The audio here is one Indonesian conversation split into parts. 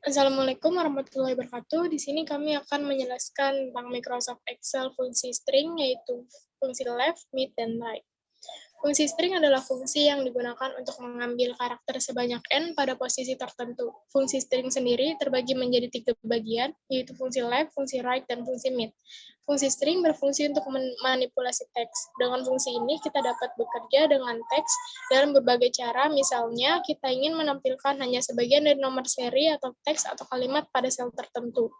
Assalamualaikum warahmatullahi wabarakatuh. Di sini kami akan menjelaskan tentang Microsoft Excel fungsi string, yaitu fungsi left, mid, dan right. Fungsi string adalah fungsi yang digunakan untuk mengambil karakter sebanyak n pada posisi tertentu. Fungsi string sendiri terbagi menjadi 3 bagian, yaitu fungsi left, fungsi right, dan fungsi mid. Fungsi string berfungsi untuk memanipulasi teks. Dengan fungsi ini, kita dapat bekerja dengan teks dalam berbagai cara, misalnya kita ingin menampilkan hanya sebagian dari nomor seri atau teks atau kalimat pada sel tertentu.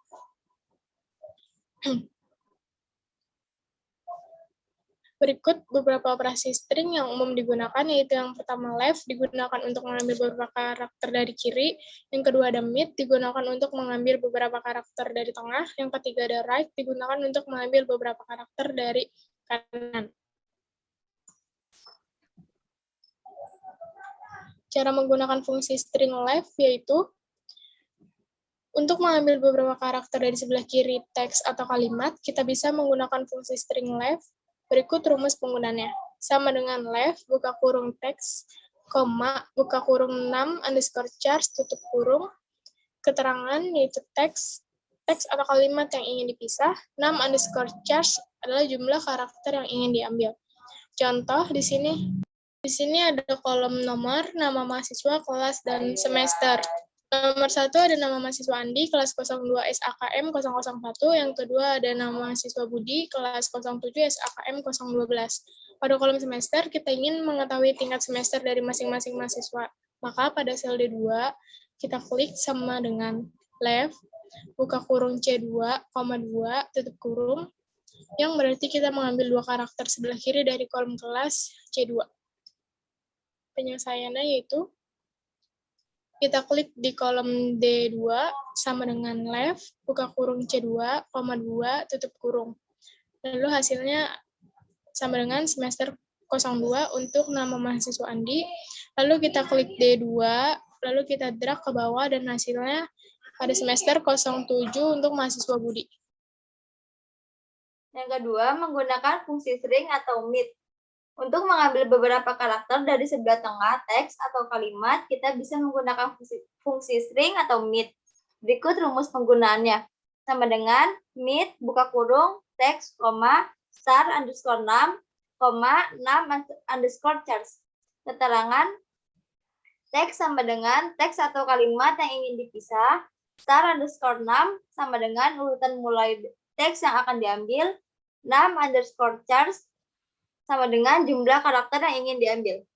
Berikut beberapa operasi string yang umum digunakan, yaitu yang pertama left digunakan untuk mengambil beberapa karakter dari kiri, yang kedua ada mid digunakan untuk mengambil beberapa karakter dari tengah, yang ketiga ada right digunakan untuk mengambil beberapa karakter dari kanan. Cara menggunakan fungsi string left yaitu untuk mengambil beberapa karakter dari sebelah kiri teks atau kalimat, kita bisa menggunakan fungsi string left. Berikut rumus penggunaannya. Sama dengan left, buka kurung teks, koma, buka kurung 6_chars, tutup kurung, keterangan yaitu teks atau kalimat yang ingin dipisah, 6_chars adalah jumlah karakter yang ingin diambil. Contoh di sini ada kolom nomor, nama mahasiswa, kelas, dan semester. Nomor 1 ada nama mahasiswa Andi, kelas 02 SAKM 001. Yang kedua ada nama mahasiswa Budi, kelas 07 SAKM 012. Pada kolom semester, kita ingin mengetahui tingkat semester dari masing-masing mahasiswa. Maka pada sel D2, kita klik sama dengan left, buka kurung C2, 2, tutup kurung, yang berarti kita mengambil 2 karakter sebelah kiri dari kolom kelas C2. Penyelesaiannya yaitu kita klik di kolom D2 sama dengan left, buka kurung C2, 2, tutup kurung. Lalu hasilnya sama dengan semester 02 untuk nama mahasiswa Andi. Lalu kita klik D2, lalu kita drag ke bawah dan hasilnya pada semester 07 untuk mahasiswa Budi. Yang kedua, menggunakan fungsi string atau mid. Untuk mengambil beberapa karakter dari sebelah tengah teks atau kalimat, kita bisa menggunakan fungsi string atau mid. Berikut rumus penggunaannya. Sama dengan mid, buka kurung, teks, star_6, 6_chars. Keterangan, teks sama dengan teks atau kalimat yang ingin dipisah, star_6 sama dengan urutan mulai teks yang akan diambil, 6_chars sama dengan jumlah karakter yang ingin diambil.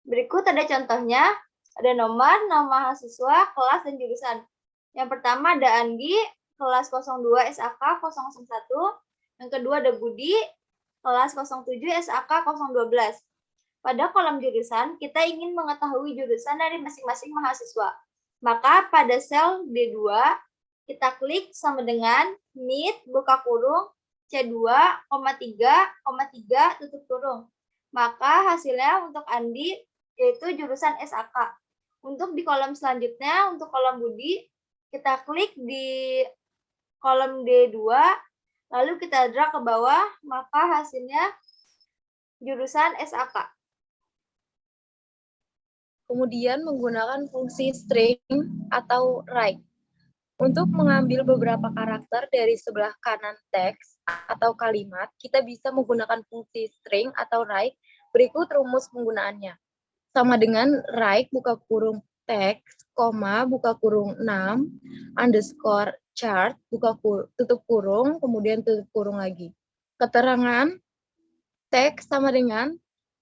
Berikut ada contohnya, ada nomor, nama mahasiswa, kelas, dan jurusan. Yang pertama ada Andi, kelas 02 SAK 001. Yang kedua ada Budi, kelas 07 SAK 012. Pada kolom jurusan, kita ingin mengetahui jurusan dari masing-masing mahasiswa. Maka pada sel D2, kita klik sama dengan mid, buka kurung, C2, 3, tutup kurung. Maka hasilnya untuk Andi yaitu jurusan SAK. Untuk di kolom selanjutnya, untuk kolom Budi, kita klik di kolom D2, lalu kita drag ke bawah, maka hasilnya jurusan SAK. Kemudian menggunakan fungsi string atau right. Untuk mengambil beberapa karakter dari sebelah kanan teks atau kalimat, kita bisa menggunakan fungsi string atau right. Berikut rumus penggunaannya. Sama dengan right, buka kurung teks, buka kurung 6_chart, tutup kurung, kemudian tutup kurung lagi. Keterangan, teks sama dengan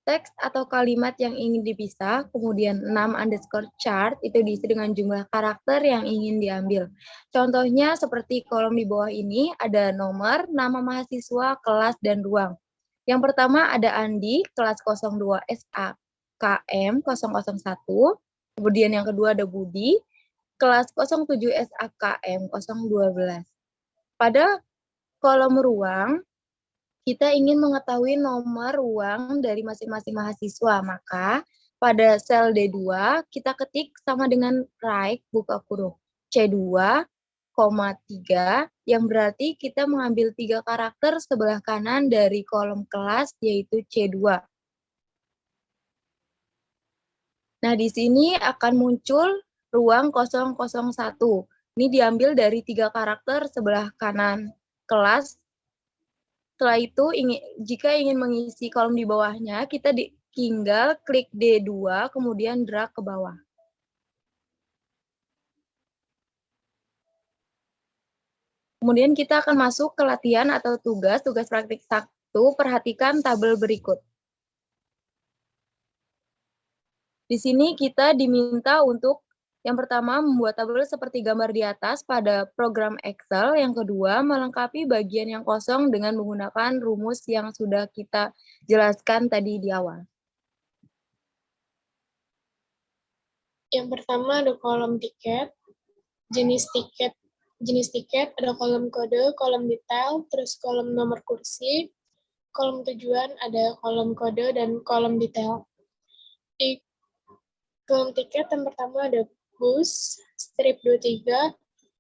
teks atau kalimat yang ingin dipisah, kemudian 6_chart itu diisi dengan jumlah karakter yang ingin diambil. Contohnya seperti kolom di bawah ini ada nomor, nama mahasiswa, kelas, dan ruang. Yang pertama ada Andi, kelas 02 SAKM 001, kemudian yang kedua ada Budi, kelas 07 SAKM 012. Pada kolom ruang, kita ingin mengetahui nomor ruang dari masing-masing mahasiswa, maka pada sel D2 kita ketik sama dengan right buka kurung C2, 3 yang berarti kita mengambil 3 karakter sebelah kanan dari kolom kelas yaitu C2. Nah, di sini akan muncul ruang 001. Ini diambil dari 3 karakter sebelah kanan kelas. Setelah itu, jika ingin mengisi kolom di bawahnya, kita tinggal klik D2, kemudian drag ke bawah. Kemudian kita akan masuk ke latihan atau tugas praktik 1. Perhatikan tabel berikut. Di sini kita diminta untuk yang pertama, membuat tabel seperti gambar di atas pada program Excel. Yang kedua, melengkapi bagian yang kosong dengan menggunakan rumus yang sudah kita jelaskan tadi di awal. Yang pertama ada kolom tiket, jenis tiket, ada kolom kode, kolom detail, terus kolom nomor kursi, kolom tujuan, ada kolom kode, dan kolom detail. Di kolom tiket yang pertama ada bus, strip 23,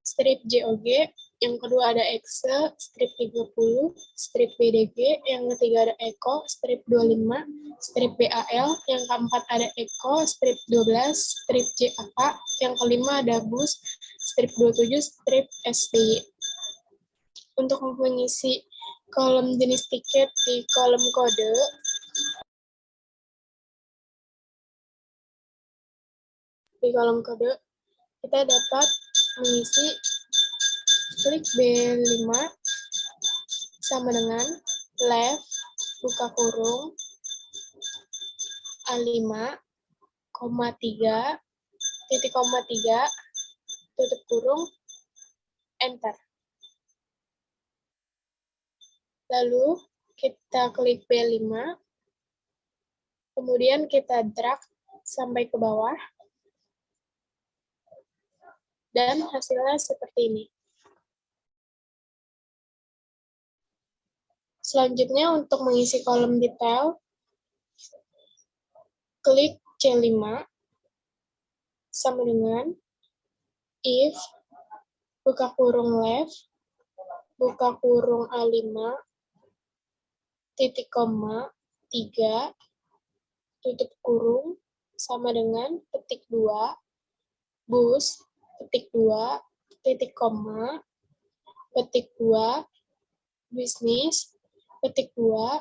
strip JOG, yang kedua ada EXE, strip 30, strip BDG, yang ketiga ada ECO, strip 25, strip BAL, yang keempat ada ECO, strip 12, strip JAK, yang kelima ada bus, strip 27, strip SPY. Untuk mengisi kolom jenis tiket di kolom kode, kita dapat mengisi klik B5 sama dengan left buka kurung A5, 3, titik koma 3, tutup kurung, enter. Lalu kita klik B5, kemudian kita drag sampai ke bawah, dan hasilnya seperti ini. Selanjutnya untuk mengisi kolom detail, klik C5 sama dengan if buka kurung left buka kurung A5 titik koma 3 tutup kurung sama dengan petik 2 bus petik 2 titik koma petik 2 bisnis petik 2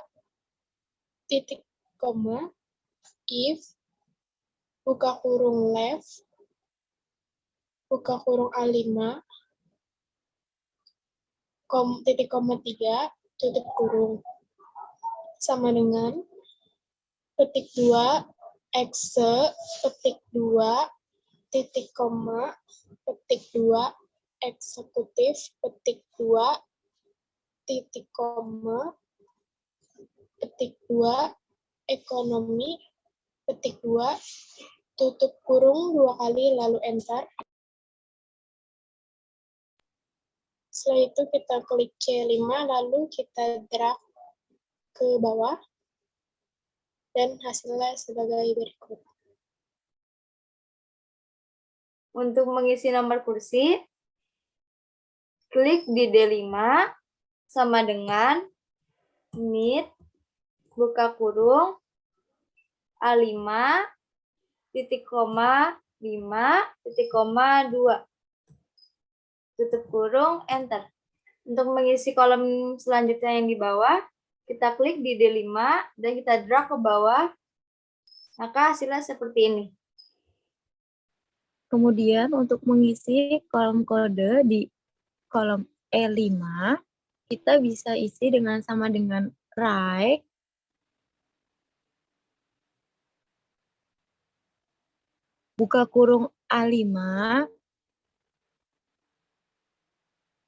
titik koma if buka kurung left buka kurung A5 titik koma 3 tutup kurung sama dengan petik 2 exe petik 2 titik koma petik 2 eksekutif petik 2 titik koma petik 2 ekonomi petik 2 tutup kurung 2 kali lalu enter. Setelah itu kita klik C5 lalu kita drag ke bawah dan hasilnya sebagai berikut. Untuk mengisi nomor kursi, klik di D5 sama dengan mid buka kurung A5 titik koma 5 titik koma 2 tutup kurung enter. Untuk mengisi kolom selanjutnya yang di bawah, kita klik di D5 dan kita drag ke bawah, maka hasilnya seperti ini. Kemudian untuk mengisi kolom kode di kolom E5, kita bisa isi dengan sama dengan right buka kurung A5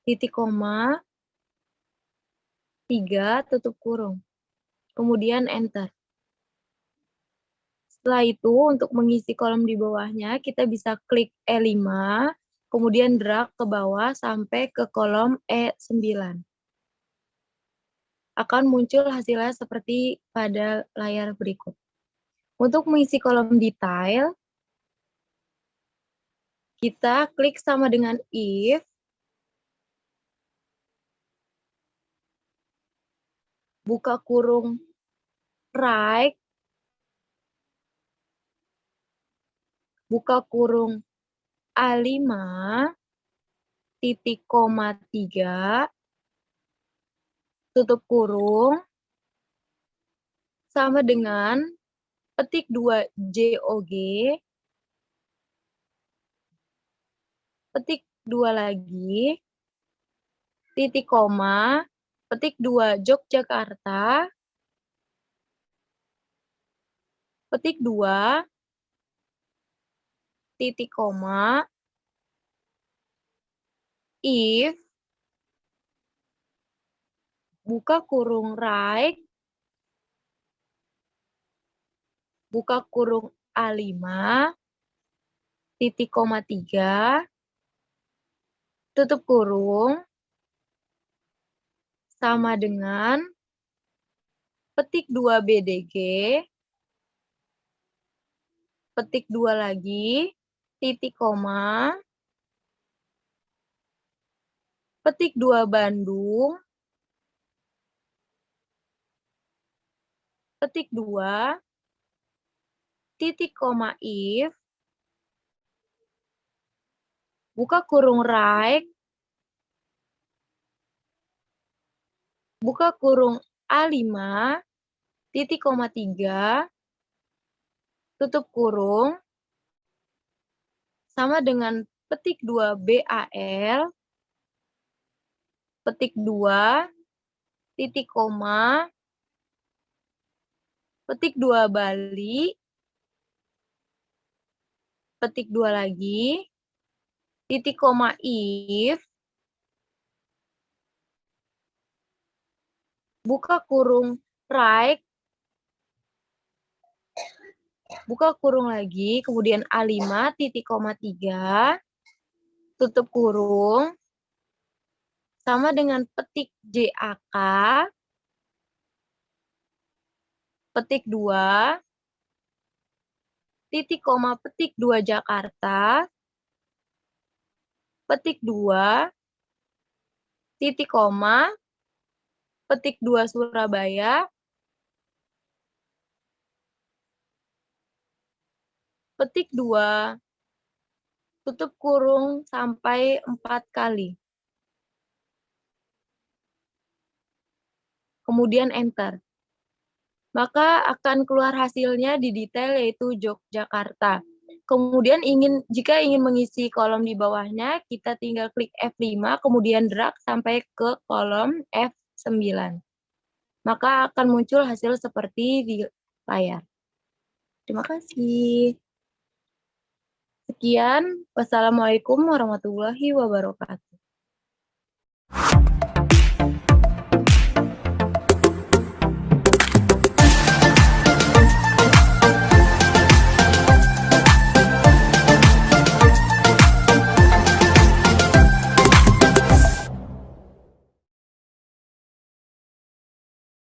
titik koma 3 tutup kurung. Kemudian enter. Setelah itu untuk mengisi kolom di bawahnya kita bisa klik E5 kemudian drag ke bawah sampai ke kolom E9. Akan muncul hasilnya seperti pada layar berikut. Untuk mengisi kolom detail, kita klik sama dengan if, buka kurung right, buka kurung A5, titik koma 3, tutup kurung, sama dengan petik 2 JOG, petik 2 lagi, titik koma, petik 2 Yogyakarta, petik 2, titik koma, if, buka kurung right, buka kurung A5, titik koma 3, tutup kurung, sama dengan petik 2 BDG, petik 2 lagi, titik koma, petik 2 Bandung, petik 2, titik koma if, buka kurung right, buka kurung A5, titik koma 3, tutup kurung, sama dengan petik 2 BAL, petik 2, titik koma, petik 2 Bali, petik 2 lagi, titik koma if, buka kurung right, buka kurung lagi, kemudian A5, titik koma 3, tutup kurung, sama dengan petik JAK, petik 2, titik koma petik 2 Jakarta, petik 2, titik koma, petik 2 Surabaya, petik 2, tutup kurung sampai 4 kali. Kemudian enter. Maka akan keluar hasilnya di detail yaitu Yogyakarta. Kemudian jika ingin mengisi kolom di bawahnya, kita tinggal klik F5, kemudian drag sampai ke kolom F9. Maka akan muncul hasil seperti di layar. Terima kasih. Sekian, wassalamualaikum warahmatullahi wabarakatuh.